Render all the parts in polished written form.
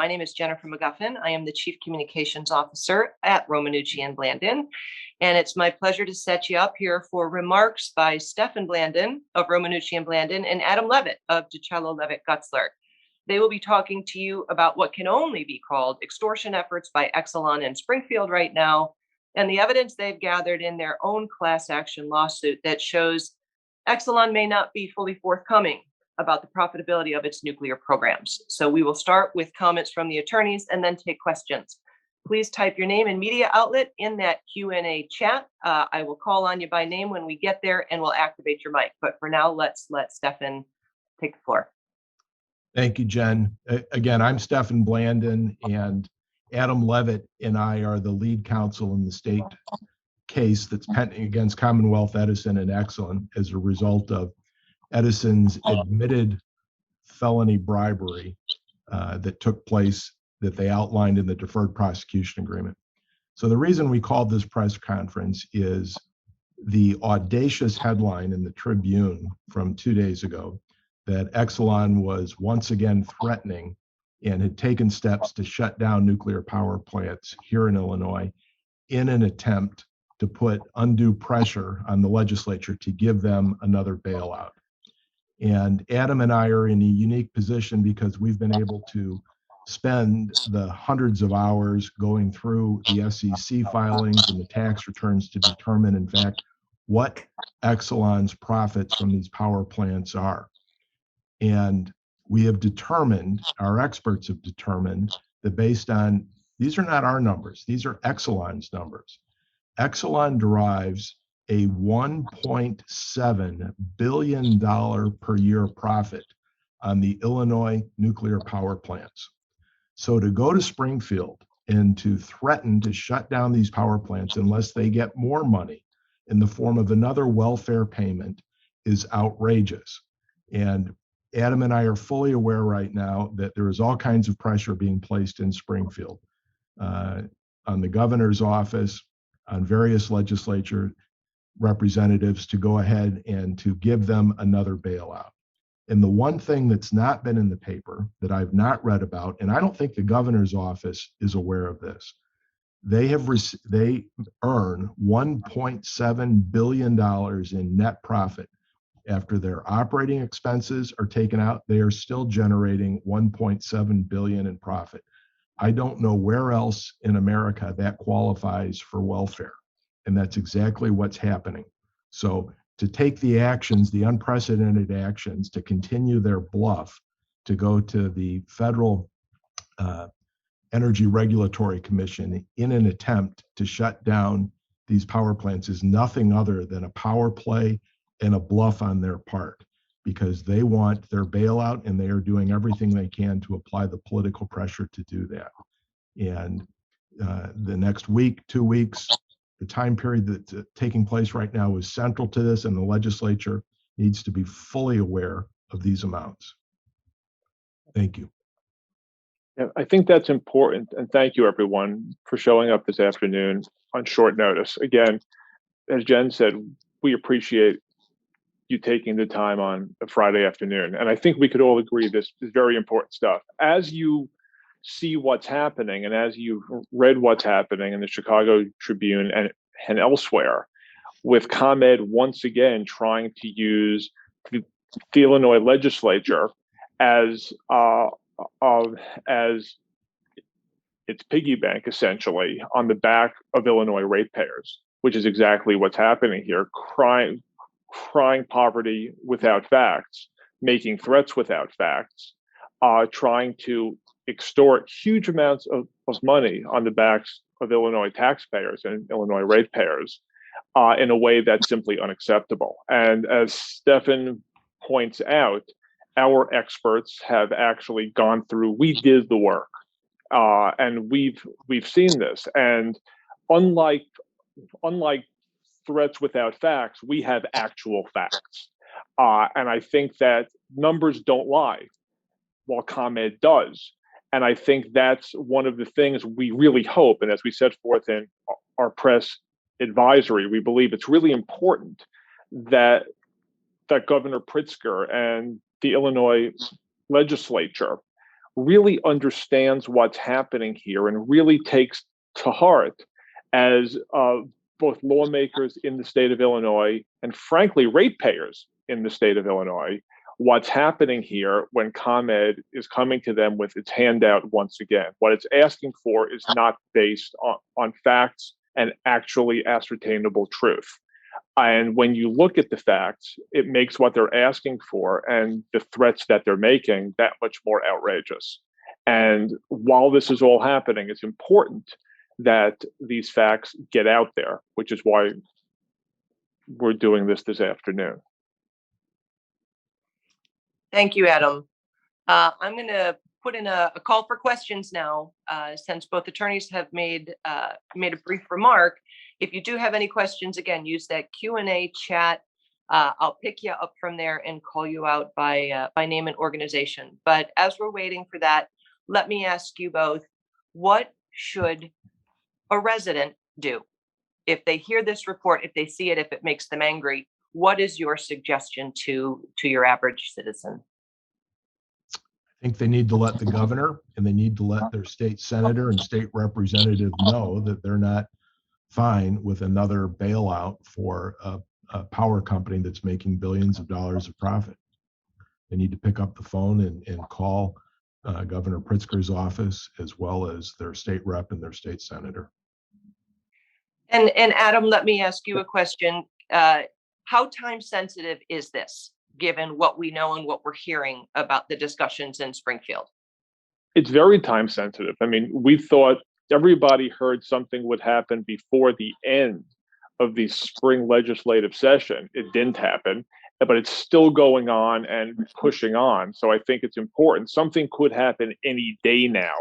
My name is Jennifer McGuffin. I am the Chief Communications Officer at Romanucci and Blandin. And it's my pleasure to set you up here for remarks by Stefan Blandin of Romanucci and Blandin and Adam Levitt of DiCello, Levitt, Gutzler. They will be talking to you about what can only be called extortion efforts by Exelon in Springfield right now, and the evidence they've gathered in their own class action lawsuit that shows Exelon may not be fully forthcoming about the profitability of its nuclear programs. So we will start with comments from the attorneys and then take questions. Please type your name and media outlet in that Q&A chat. I will call on you by name when we get there and we'll activate your mic. But for now, let's let Stefan take the floor. Thank you, Jen. Again, I'm Stefan Blandin, and Adam Levitt and I are the lead counsel in the state case that's pending against Commonwealth Edison and Exelon as a result of Edison's admitted felony bribery that took place that they outlined in the deferred prosecution agreement. So the reason we called this press conference is the audacious headline in the Tribune from 2 days ago that Exelon was once again threatening and had taken steps to shut down nuclear power plants here in Illinois in an attempt to put undue pressure on the legislature to give them another bailout. And Adam and I are in a unique position because we've been able to spend the hundreds of hours going through the SEC filings and the tax returns to determine, in fact, what Exelon's profits from these power plants are. And we have determined, our experts have determined, that based on, these are not our numbers, these are Exelon's numbers. Exelon derives a $1.7 billion per year profit on the Illinois nuclear power plants. So to go to Springfield and to threaten to shut down these power plants unless they get more money in the form of another welfare payment is outrageous. And Adam and I are fully aware right now that there is all kinds of pressure being placed in Springfield on the governor's office, on various legislature representatives to go ahead and to give them another bailout. And the one thing that's not been in the paper that I've not read about, and I don't think the governor's office is aware of this, they earn $1.7 billion in net profit. After their operating expenses are taken out, they are still generating $1.7 billion in profit. I don't know where else in America that qualifies for welfare. And that's exactly what's happening. So to take the actions, the unprecedented actions, to continue their bluff, to go to the Federal Energy Regulatory Commission in an attempt to shut down these power plants is nothing other than a power play and a bluff on their part, because they want their bailout and they are doing everything they can to apply the political pressure to do that. And the next week, 2 weeks, the time period that's taking place right now is central to this, and the legislature needs to be fully aware of these amounts. Thank you. Yeah, I think that's important, and thank you everyone for showing up this afternoon on short notice. Again, as Jen said, we appreciate you taking the time on a Friday afternoon. And I think we could all agree this is very important stuff. As you see what's happening, and as you've read what's happening in the Chicago Tribune and elsewhere, with ComEd once again trying to use the Illinois legislature as its piggy bank, essentially, on the back of Illinois ratepayers, which is exactly what's happening here, crying poverty without facts, making threats without facts, trying to extort huge amounts of money on the backs of Illinois taxpayers and Illinois ratepayers in a way that's simply unacceptable. And as Stefan points out, our experts have actually gone through, we did the work, and we've seen this. And unlike threats without facts, we have actual facts. And I think that numbers don't lie, while ComEd does. And I think that's one of the things we really hope, and as we set forth in our press advisory, we believe it's really important that Governor Pritzker and the Illinois legislature really understands what's happening here and really takes to heart as both lawmakers in the state of Illinois and frankly ratepayers in the state of Illinois what's happening here when ComEd is coming to them with its handout once again. What it's asking for is not based on facts and actually ascertainable truth. And when you look at the facts, it makes what they're asking for and the threats that they're making that much more outrageous. And while this is all happening, it's important that these facts get out there, which is why we're doing this afternoon. Thank you, Adam. I'm going to put in a call for questions now, since both attorneys have made a brief remark. If you do have any questions, again, use that Q&A chat. I'll pick you up from there and call you out by name and organization. But as we're waiting for that, let me ask you both, what should a resident do if they hear this report, if they see it, if it makes them angry? What is your suggestion to your average citizen? I think they need to let the governor and they need to let their state senator and state representative know that they're not fine with another bailout for a power company that's making billions of dollars of profit. They need to pick up the phone and call Governor Pritzker's office as well as their state rep and their state senator. And Adam, let me ask you a question. How time sensitive is this, given what we know and what we're hearing about the discussions in Springfield? It's very time sensitive. I mean, we thought everybody heard something would happen before the end of the spring legislative session. It didn't happen, but it's still going on and pushing on. So I think it's important. Something could happen any day now.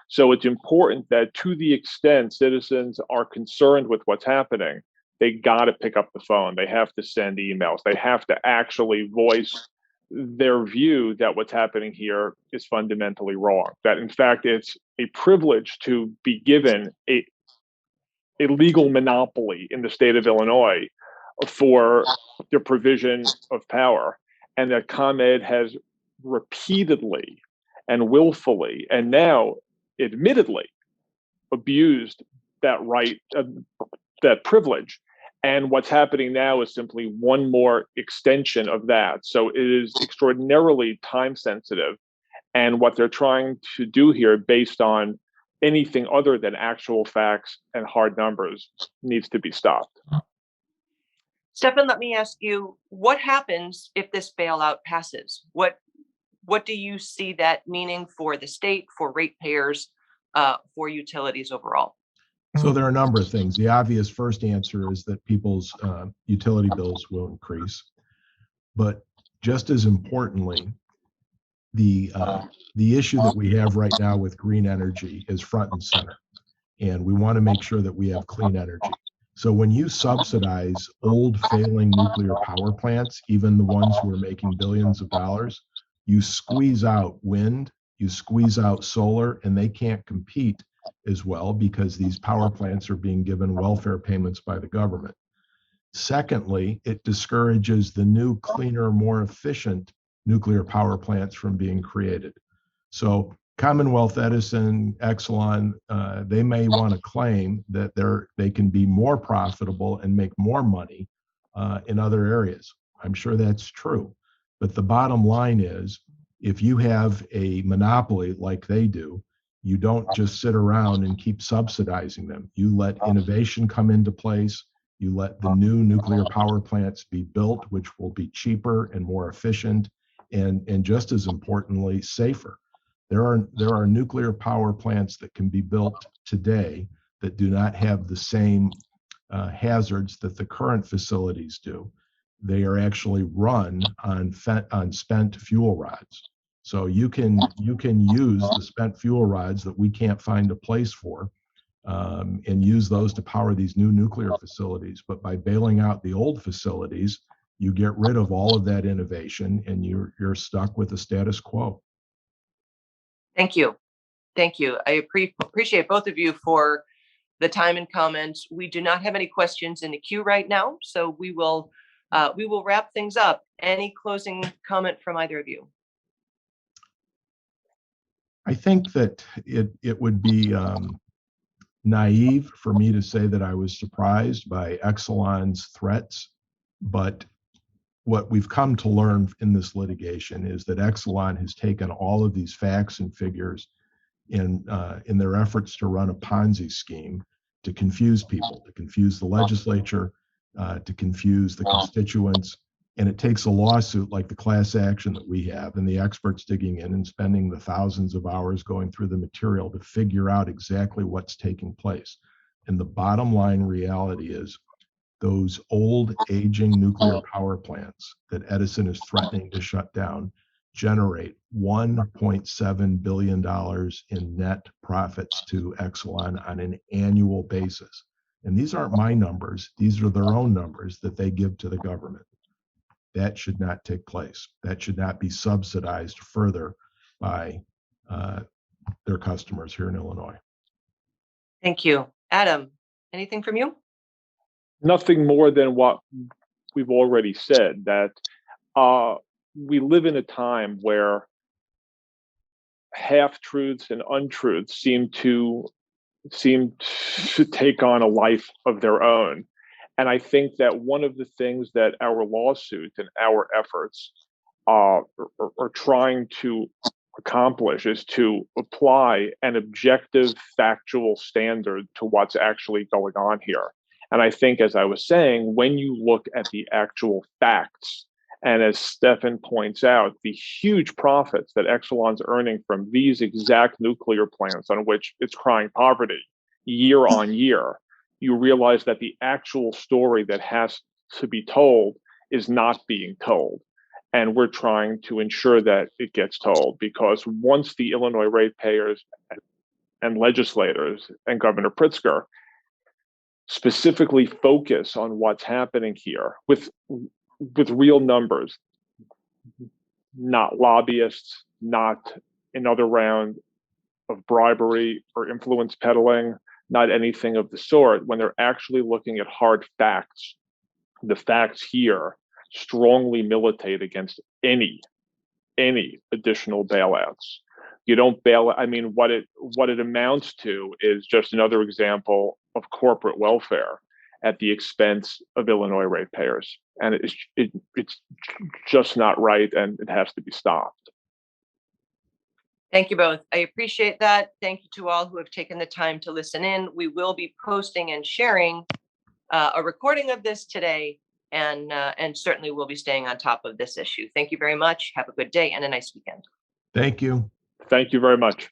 So it's important that to the extent citizens are concerned with what's happening, they got to pick up the phone. They have to send emails. They have to actually voice their view that what's happening here is fundamentally wrong. That in fact, it's a privilege to be given a legal monopoly in the state of Illinois for the provision of power, and that ComEd has repeatedly and willfully and now admittedly abused that right, that privilege. And what's happening now is simply one more extension of that. So it is extraordinarily time sensitive. And what they're trying to do here, based on anything other than actual facts and hard numbers, needs to be stopped. Stefan, let me ask you, what happens if this bailout passes? What do you see that meaning for the state, for ratepayers, for utilities overall? So there are a number of things. The obvious first answer is that people's utility bills will increase. But just as importantly, the issue that we have right now with green energy is front and center. And we want to make sure that we have clean energy. So when you subsidize old failing nuclear power plants, even the ones who are making billions of dollars, you squeeze out wind, you squeeze out solar, and they can't compete as well because these power plants are being given welfare payments by the government. Secondly, it discourages the new, cleaner, more efficient nuclear power plants from being created. So Commonwealth Edison, Exelon, they may want to claim that they can be more profitable and make more money in other areas. I'm sure that's true. But the bottom line is, if you have a monopoly like they do, you don't just sit around and keep subsidizing them. You let innovation come into place. You let the new nuclear power plants be built, which will be cheaper and more efficient, and just as importantly, safer. There are nuclear power plants that can be built today that do not have the same hazards that the current facilities do. They are actually run on spent fuel rods. So you can use the spent fuel rods that we can't find a place for, and use those to power these new nuclear facilities. But by bailing out the old facilities, you get rid of all of that innovation, and you're stuck with the status quo. Thank you. Thank you. I appreciate both of you for the time and comments. We do not have any questions in the queue right now, so we will wrap things up. Any closing comment from either of you? I think that it would be naive for me to say that I was surprised by Exelon's threats, but what we've come to learn in this litigation is that Exelon has taken all of these facts and figures in their efforts to run a Ponzi scheme to confuse people, to confuse the legislature, to confuse the constituents. And it takes a lawsuit like the class action that we have and the experts digging in and spending the thousands of hours going through the material to figure out exactly what's taking place. And the bottom line reality is those old aging nuclear power plants that Edison is threatening to shut down generate $1.7 billion in net profits to Exelon on an annual basis. And these aren't my numbers. These are their own numbers that they give to the government. That should not take place. That should not be subsidized further by their customers here in Illinois. Thank you. Adam, anything from you? Nothing more than what we've already said, that we live in a time where half-truths and untruths seem to take on a life of their own. And I think that one of the things that our lawsuit and our efforts are trying to accomplish is to apply an objective, factual standard to what's actually going on here. And I think, as I was saying, when you look at the actual facts, and as Stefan points out, the huge profits that Exelon's earning from these exact nuclear plants on which it's crying poverty year on year, you realize that the actual story that has to be told is not being told. And we're trying to ensure that it gets told, because once the Illinois ratepayers and legislators and Governor Pritzker specifically focus on what's happening here with real numbers, not lobbyists, not another round of bribery or influence peddling, not anything of the sort, when they're actually looking at hard facts, the facts here strongly militate against any additional bailouts. You don't bail. I mean, what it amounts to is just another example of corporate welfare at the expense of Illinois ratepayers, and it's just not right, and it has to be stopped. Thank you both. I appreciate that. Thank you to all who have taken the time to listen in. We will be posting and sharing a recording of this today, and certainly we'll be staying on top of this issue. Thank you very much. Have a good day and a nice weekend. Thank you. Thank you very much.